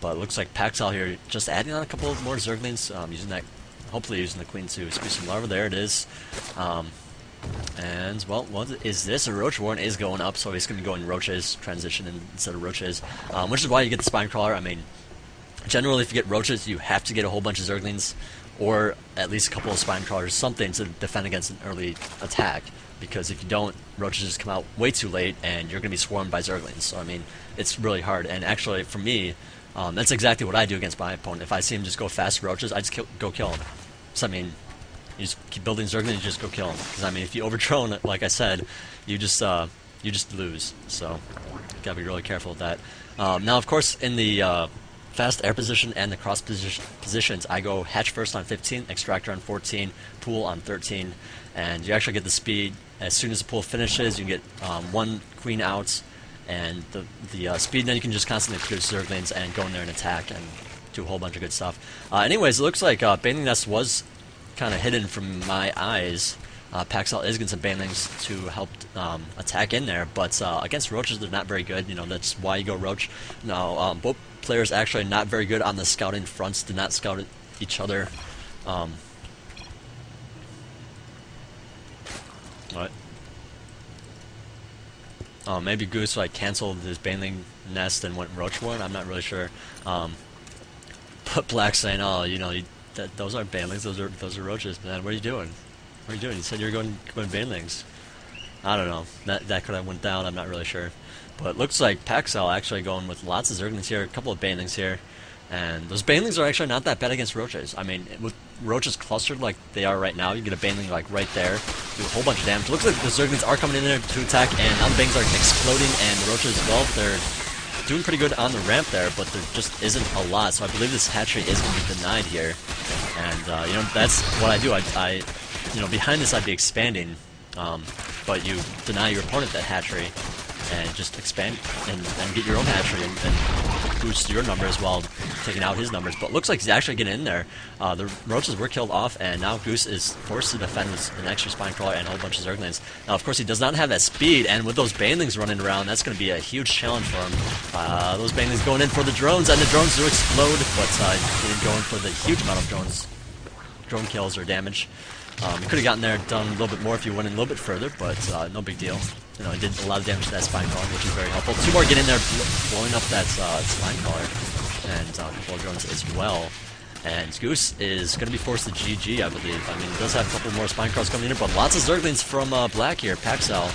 But it looks like Paxel here just adding on a couple more Zerglings, using that, hopefully using the Queen to squeeze some larva. There it is. And, well, what is this? A Roach Warren is going up, so he's going to go in Roaches, transition instead of Roaches, which is why you get the Spinecrawler. I mean, generally if you get Roaches, you have to get a whole bunch of Zerglings, or at least a couple of Spinecrawlers, something to defend against an early attack, because if you don't, Roaches just come out way too late, and you're going to be swarmed by Zerglings. So, I mean, it's really hard, and actually, for me, that's exactly what I do against my opponent. If I see him just go fast Roaches, I just go kill him. So, I mean, you just keep building Zerglings and just go kill him. Because, I mean, if you overdrone, like I said, you just lose. So, you gotta be really careful with that. Now, of course, in the fast air position and the cross positions, I go hatch first on 15, extractor on 14, pool on 13, and you actually get the speed. As soon as the pool finishes, you get one queen out, and the speed, then you can just constantly produce Zerglings and go in there and attack and do a whole bunch of good stuff. Anyways, it looks like Baneling Nest was kind of hidden from my eyes. Paxel is getting some Banelings to help attack in there, but against Roaches they're not very good. You know, that's why you go Roach. Now, both players actually not very good on the scouting fronts, do not scout each other. What? Maybe Goose like canceled his Baneling Nest and went Roach Warren. I'm not really sure. But Black's saying, "Oh, you know, those aren't Banelings. Those are Roaches, man. What are you doing? What are you doing? You said you were going Banelings." I don't know. That could have went down. I'm not really sure. But it looks like Paxel actually going with lots of Zerglings here, a couple of Banelings here. And those Banelings are actually not that bad against Roaches. I mean, with Roaches clustered like they are right now, you get a Baneling like right there, do a whole bunch of damage. It looks like the Zerglings are coming in there to attack, and now the Bangs are exploding, and the Roaches, well, they're doing pretty good on the ramp there, but there just isn't a lot. So I believe this hatchery is going to be denied here. And, you know, that's what I do. I you know, behind this I'd be expanding, but you deny your opponent that hatchery and just expand and get your own hatchery and boost your numbers while taking out his numbers. But it looks like he's actually getting in there. The Roaches were killed off, and now Goose is forced to defend with an extra Spinecrawler and a whole bunch of Zerglings. Now, of course, he does not have that speed, and with those Banelings running around, that's going to be a huge challenge for him. Those Banelings going in for the drones, and the drones do explode, but he didn't go in for the huge amount of drone kills or damage. You could have gotten there, done a little bit more if you went in a little bit further, but no big deal. You know, it did a lot of damage to that Spinecrawler, which is very helpful. Two more get in there, blowing up that Spinecrawler, and a couple of drones as well. And Goose is going to be forced to GG, I believe. I mean, he does have a couple more Spinecrawlers coming in here, but lots of Zerglings from Black here, Paxel.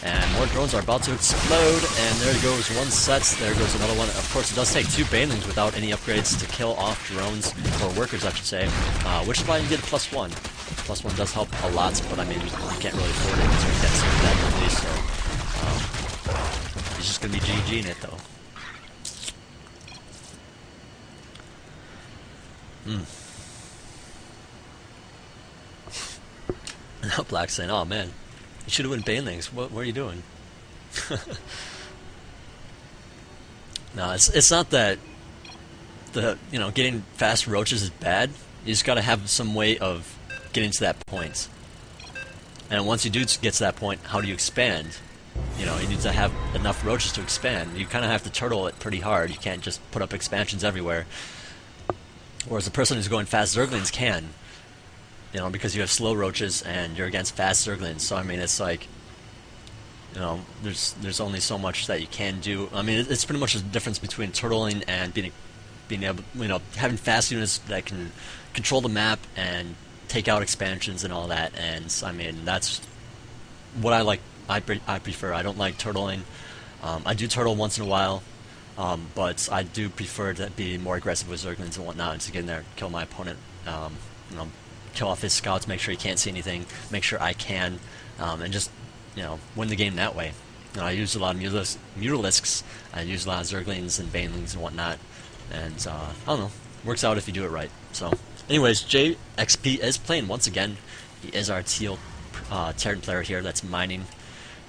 And more drones are about to explode, and there goes one set, there goes another one. Of course, it does take two Banelings without any upgrades to kill off drones, or workers, I should say, which is why you get a +1. +1 does help a lot, but I mean, you can't really afford it because we can't serve that quickly, so he's just going to be GG'ing it, though. Now Black's saying, "Oh man, you should have went Banelings. What are you doing?" No, it's not that getting fast Roaches is bad. You just got to have some way of getting to that point. And once you do get to that point, how do you expand? You know, you need to have enough Roaches to expand. You kind of have to turtle it pretty hard. You can't just put up expansions everywhere. Whereas the person who's going fast Zerglings can. You know, because you have slow Roaches and you're against fast Zerglings. So I mean, it's like, you know, there's only so much that you can do. I mean, it's pretty much the difference between turtling and being able, you know, having fast units that can control the map and take out expansions and all that. And I mean, that's what I like. I prefer. I don't like turtling. I do turtle once in a while, but I do prefer to be more aggressive with Zerglings and whatnot, and to get in there, kill my opponent, you know, kill off his scouts, make sure he can't see anything, make sure I can, and just, you know, win the game that way. You know, I use a lot of Mutalisks, I use a lot of Zerglings and Banelings and whatnot, and I don't know, works out if you do it right. So, anyways, JXP is playing once again. He is our teal Terran player here that's mining.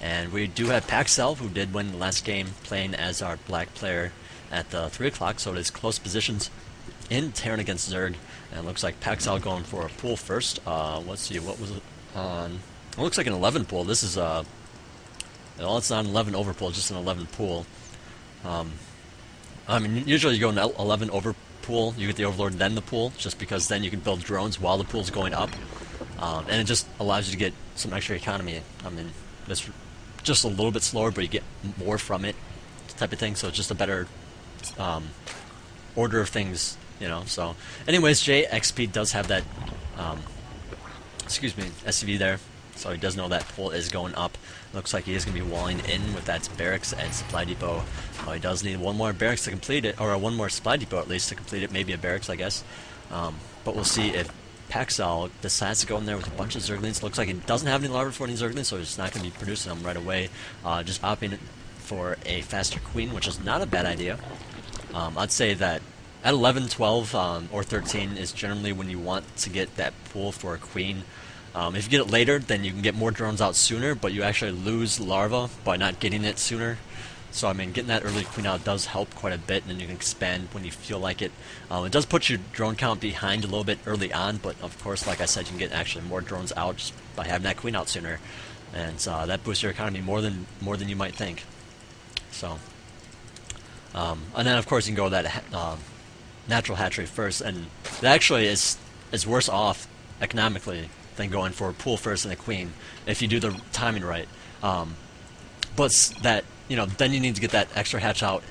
And we do have Paxel, who did win the last game, playing as our black player at 3 o'clock, so it is close positions in Terran against Zerg. And it looks like Paxel going for a pool first. Let's see, what was it on? It looks like an 11 pool. This is, well, it's not an 11 over pool, just an 11 pool. I mean, usually you go in the 11 over pool, you get the Overlord, then the pool, just because then you can build drones while the pool's going up. And it just allows you to get some extra economy. I mean, it's just a little bit slower, but you get more from it, type of thing. So it's just a better order of things, you know. So, anyways, JXP does have that, excuse me, SCV there. So he does know that pool is going up. Looks like he is going to be walling in with that barracks and supply depot. He does need one more barracks to complete it, or one more supply depot at least to complete it. Maybe a barracks, I guess. But we'll see if Paxel decides to go in there with a bunch of Zerglings. Looks like he doesn't have any larvae for any Zerglings, so he's not going to be producing them right away. Just opting for a faster queen, which is not a bad idea. I'd say that at 11, 12, or 13 is generally when you want to get that pool for a queen. If you get it later, then you can get more drones out sooner, but you actually lose larva by not getting it sooner. So, I mean, getting that early queen out does help quite a bit, and then you can expand when you feel like it. It does put your drone count behind a little bit early on, but of course, like I said, you can get actually more drones out just by having that queen out sooner. And that boosts your economy more than you might think. So, and then, of course, you can go that natural hatchery first, and it actually is worse off economically than going for a pool first and a queen if you do the timing right. But that, you know, then you need to get that extra hatch out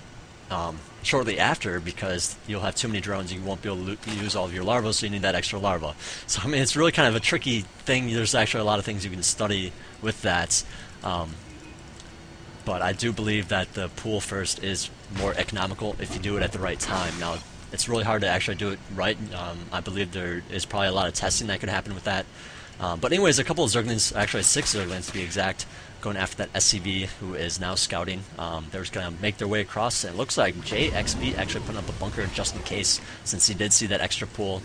shortly after, because you'll have too many drones, you won't be able to use all of your larvae, so you need that extra larva. So, I mean, it's really kind of a tricky thing. There's actually a lot of things you can study with that. But I do believe that the pool first is more economical if you do it at the right time. Now, it's really hard to actually do it right. I believe there is probably a lot of testing that could happen with that. But anyways, a couple of Zerglings, actually 6 Zerglings to be exact, going after that SCV, who is now scouting. They're just going to make their way across, and it looks like JXB actually putting up a bunker just in case, since he did see that extra pool.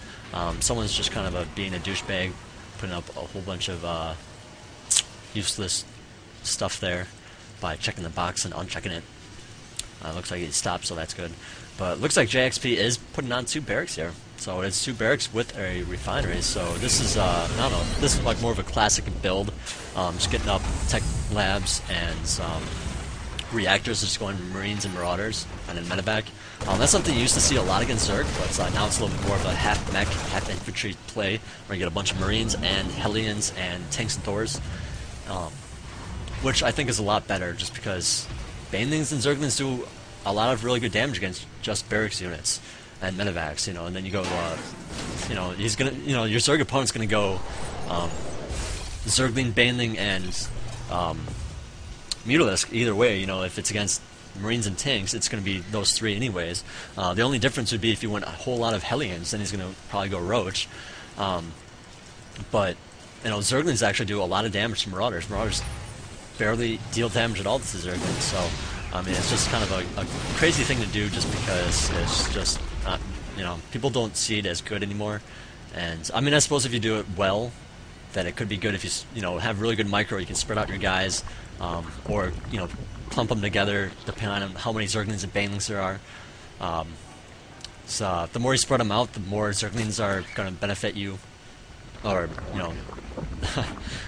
Someone's just kind of being a douchebag, putting up a whole bunch of useless stuff there by checking the box and unchecking it. Looks like he stopped, so that's good. But looks like JXP is putting on 2 barracks here. So it's 2 barracks with a refinery. So this is, I don't know, this is like more of a classic build. Just getting up tech labs and reactors, just going Marines and Marauders, and then medevac. That's something you used to see a lot against Zerg, but now it's a little bit more of a half mech, half infantry play, where you get a bunch of Marines and Hellions and tanks and Thors, which I think is a lot better, just because Banelings and Zerglings do a lot of really good damage against just barracks units and medevacs, you know, and then you go, you know, he's gonna, you know, your Zerg opponent's gonna go Zergling, Baneling, and Mutalisk either way. You know, if it's against Marines and tanks, it's gonna be those 3 anyways. The only difference would be if you went a whole lot of Hellions, then he's gonna probably go Roach. But you know, Zerglings actually do a lot of damage to Marauders. Marauders barely deal damage at all to Zerglings, so I mean, it's just kind of a crazy thing to do, just because it's just not, you know, people don't see it as good anymore. And I mean, I suppose if you do it well, then it could be good. If you know, have really good micro, you can spread out your guys, or you know, clump them together depending on how many Zerglings and Banelings there are. So the more you spread them out, the more Zerglings are going to benefit you, or you know,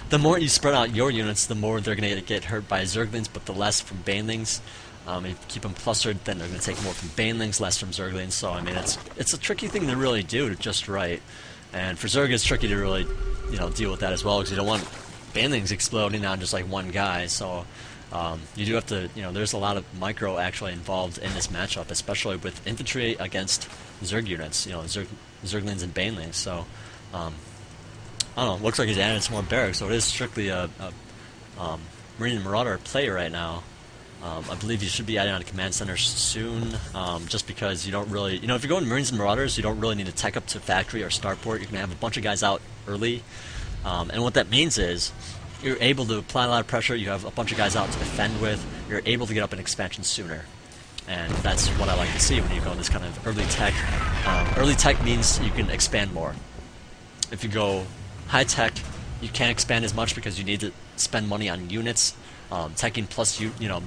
the more you spread out your units, the more they're going to get hurt by Zerglings, but the less from Banelings. If you keep them clustered, then they're going to take more from Banelings, less from Zerglings. So I mean, it's a tricky thing to really do just right. And for Zerg, it's tricky to really, you know, deal with that as well, because you don't want Banelings exploding on just like one guy. So you do have to, you know, there's a lot of micro actually involved in this matchup, especially with infantry against Zerg units. You know, Zerglings and Banelings. So I don't know. Looks like he's added some more barracks, so it is strictly a Marine and Marauder play right now. I believe you should be adding on a command center soon, just because you don't really, you know, if you're going Marines and Marauders, you don't really need to tech up to factory or starport. You can have a bunch of guys out early, and what that means is you're able to apply a lot of pressure. You have a bunch of guys out to defend with. You're able to get up an expansion sooner, and that's what I like to see when you go in this kind of early tech. Early tech means you can expand more. If you go high tech, you can't expand as much because you need to spend money on units. Teching plus, you know,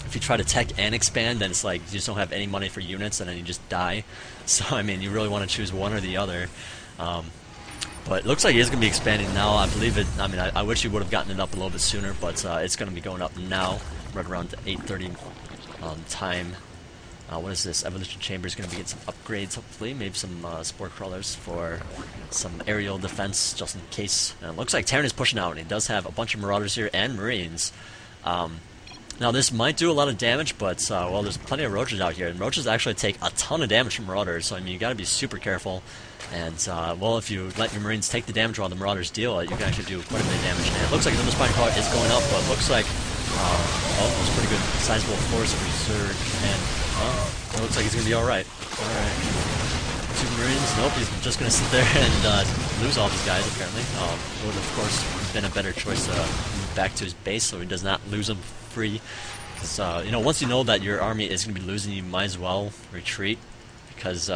if you try to tech and expand, then it's like you just don't have any money for units, and then you just die. So I mean, you really want to choose one or the other. But it looks like he is going to be expanding now. I believe it. I mean, I wish he would have gotten it up a little bit sooner, but it's going to be going up now, right around 8:30 time. What is this? Evolution Chamber is going to be getting some upgrades, hopefully. Maybe some Spore Crawlers for some aerial defense, just in case. And it looks like Terran is pushing out, and he does have a bunch of Marauders here and Marines. Now, this might do a lot of damage, but, well, there's plenty of Roaches out here. And Roaches actually take a ton of damage from Marauders, so, I mean, you got to be super careful. And, well, if you let your Marines take the damage while the Marauders deal it, you can actually do quite a bit of damage. And it looks like the Spine Crawler is going up, but it looks like, oh, there's a pretty good sizable force of Reserve. And, it looks like he's going to be alright. Alright. 2 Marines. Nope, he's just going to sit there and lose all of his guys, apparently. It would, of course, been a better choice to move back to his base so he does not lose them free. Because, you know, once you know that your army is going to be losing, you might as well retreat. Because,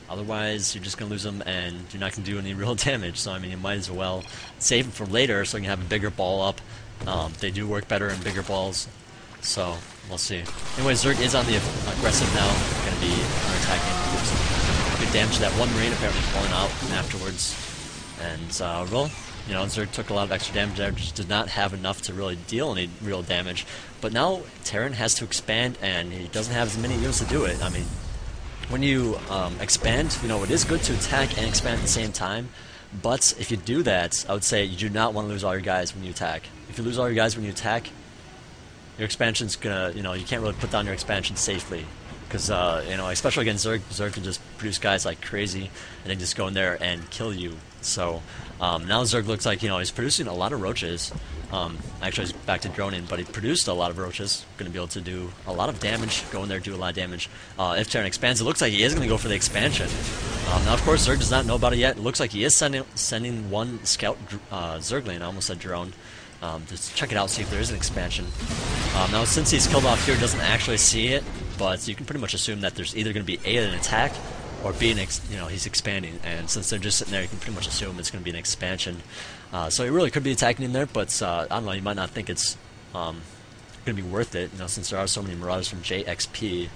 otherwise, you're just going to lose them and you're not going to do any real damage. So, I mean, you might as well save them for later so you can have a bigger ball up. They do work better in bigger balls. So, we'll see. Anyway, Zerg is on the aggressive now. Going to be attacking. Do some good damage to that one Marine, apparently falling out afterwards. And, well, you know, Zerg took a lot of extra damage there, just did not have enough to really deal any real damage. But now, Terran has to expand, and he doesn't have as many units to do it. I mean, when you expand, you know, it is good to attack and expand at the same time. But if you do that, I would say you do not want to lose all your guys when you attack. If you lose all your guys when you attack, your expansion's gonna, you know, you can't really put down your expansion safely. Because, you know, especially against Zerg, Zerg can just produce guys like crazy, and then just go in there and kill you. So, now Zerg looks like, you know, he's producing a lot of Roaches. Actually, he's back to droning, but he produced a lot of Roaches. Going to be able to do a lot of damage, go in there, do a lot of damage. If Terran expands, it looks like he is going to go for the expansion. Now, of course, Zerg does not know about it yet. It looks like he is sending one scout Zergling, I almost said drone. Just check it out, see if there is an expansion. Now, since he's killed off here, he doesn't actually see it, but you can pretty much assume that there's either going to be A, an attack, or B, you know, he's expanding. And since they're just sitting there, you can pretty much assume it's going to be an expansion. So he really could be attacking in there, but I don't know, you might not think it's going to be worth it, you know, since there are so many Marauders from JXP.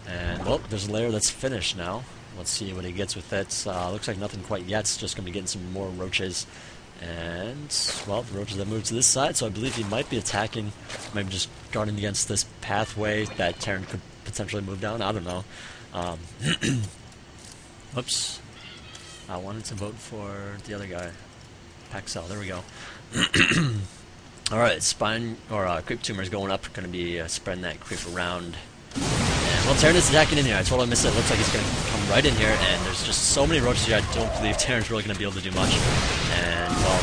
And, well, there's a layer that's finished now. Let's see what he gets with it. Looks like nothing quite yet. It's just going to be getting some more Roaches. And, well, the Roaches have moved to this side, so I believe he might be attacking, maybe just guarding against this pathway that Terran could potentially move down. I don't know. Whoops. I wanted to vote for the other guy. Paxel, there we go. Alright, Spine, or Creep Tumor is going up, going to be spreading that creep around. And, well, Terran is attacking in here. I totally missed it. Looks like he's going to come right in here, and there's just so many Roaches here, I don't believe Terran's really going to be able to do much. And, well,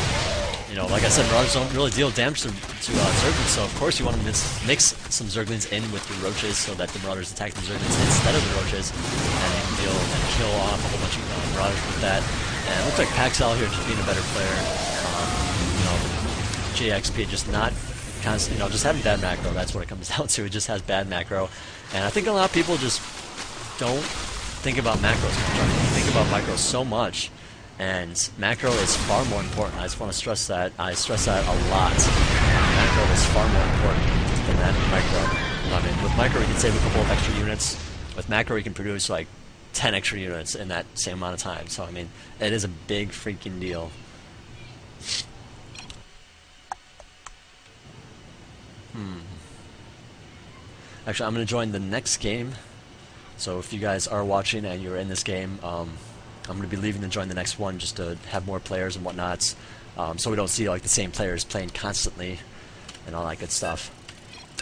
you know, like I said, Marauders don't really deal damage to Zerglings, so of course you want to mix some Zerglings in with the Roaches so that the Marauders attack the Zerglings instead of the Roaches, and they can deal and kill off a whole bunch of Marauders with that. And it looks like Paxel here just being a better player. You know, JXP just not constant, you know, just having bad macro. That's what it comes down to. It just has bad macro, and I think a lot of people just don't think about macros much. I mean, you think about micros so much. And macro is far more important. I just want to stress that. I stress that a lot. Macro is far more important than that micro. I mean, with micro you can save a couple of extra units. With macro you can produce like 10 extra units in that same amount of time. So I mean, it is a big freaking deal. Actually, I'm going to join the next game. So if you guys are watching and you're in this game, I'm going to be leaving to join the next one just to have more players and whatnot, so we don't see like the same players playing constantly and all that good stuff.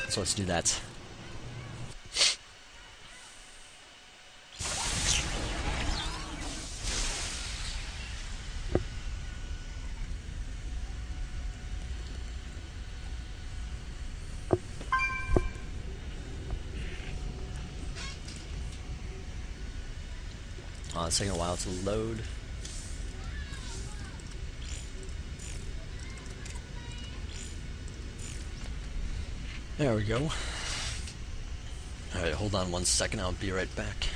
So let's do that. It's taking a while to load. There we go. Alright, hold on one second, I'll be right back.